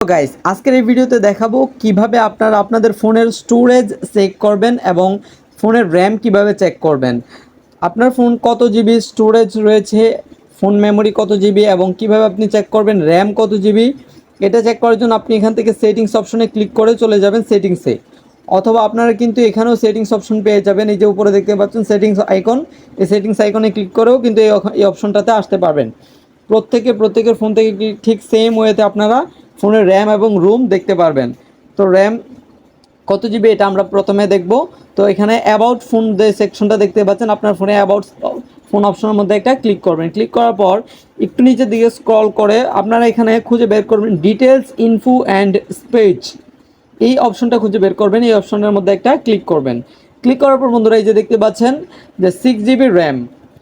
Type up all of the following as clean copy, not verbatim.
Guys আজকের এই ভিডিওতে দেখাবো কিভাবে আপনারা আপনাদের ফোনের স্টোরেজ চেক করবেন এবং ফোনের র্যাম কিভাবে চেক করবেন। আপনার ফোন কত জিবি স্টোরেজ রয়েছে, ফোন মেমোরি কত জিবি এবং কিভাবে আপনি চেক করবেন র্যাম কত জিবি। এটা চেক করার জন্য আপনি এখান থেকে সেটিংস অপশনে ক্লিক করে চলে যাবেন সেটিংসে, অথবা আপনারা কিন্তু এখানেও সেটিংস অপশন পেয়ে যাবেন। এই যে উপরে দেখতে পাচ্ছেন সেটিংস আইকন, এই সেটিংস আইকনে ক্লিক করেও কিন্তু এই অপশনটাতে আসতে পারবেন। প্রত্যেকের ফোন থেকে ঠিক সেম ওয়েতে আপনারা ফোনের র্যাম এবং রুম দেখতে পারবেন। তো র্যাম কত জিবি এটা আমরা প্রথমে দেখব। তো এখানে অ্যাবাউট ফোন যে সেকশনটা দেখতে পাচ্ছেন, আপনার ফোনে অ্যাবাউট ফোন অপশনের মধ্যে একটা ক্লিক করবেন। ক্লিক করার পর একটু নিচের দিকে স্ক্রল করে আপনারা এখানে খুঁজে বের করবেন ডিটেলস ইনফো অ্যান্ড স্পেচ, এই অপশনটা খুঁজে বের করবেন। এই অপশনের মধ্যে একটা ক্লিক করবেন। ক্লিক করার পর বন্ধুরা এই যে দেখতে পাচ্ছেন যে 6 জিবি র্যাম,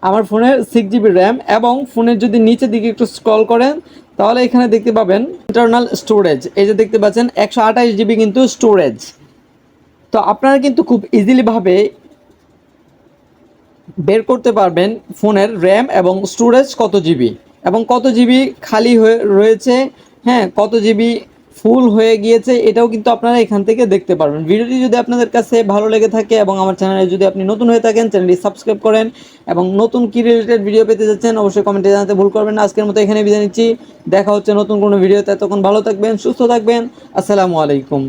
আমার ফোনের 6 জিবি র্যাম। এবং ফোনের যদি নিচের দিকে একটু স্ক্রল করেন তাহলে এখানে দেখতে পাবেন ইন্টারনাল স্টোরেজ, এই যে দেখতে পাচ্ছেন 128 জিবি কিন্তু স্টোরেজ। তো আপনারা কিন্তু খুব ইজিলিভাবে বের করতে পারবেন ফোনের র্যাম এবং স্টোরেজ কত জিবি এবং কত জিবি খালি হয়ে রয়েছে, হ্যাঁ কত জিবি ফুল হয়ে গিয়েছে, এটাও কিন্তু আপনারা এখান থেকে দেখতে পারবেন। ভিডিওটি যদি আপনাদের কাছে ভালো লেগে থাকে এবং আমার চ্যানেলে যদি আপনি নতুন হয়ে থাকেন চ্যানেলটি সাবস্ক্রাইব করেন এবং নতুন কি রিলেটেড ভিডিও পেতে যাচ্ছেন অবশ্যই কমেন্টে জানাতে ভুল করবেন না। আজকের মতো এখানে বিদায় নিচ্ছি, দেখা হচ্ছে নতুন কোনো ভিডিওতে। তখন ভালো থাকবেন, সুস্থ থাকবেন। আসসালামু আলাইকুম।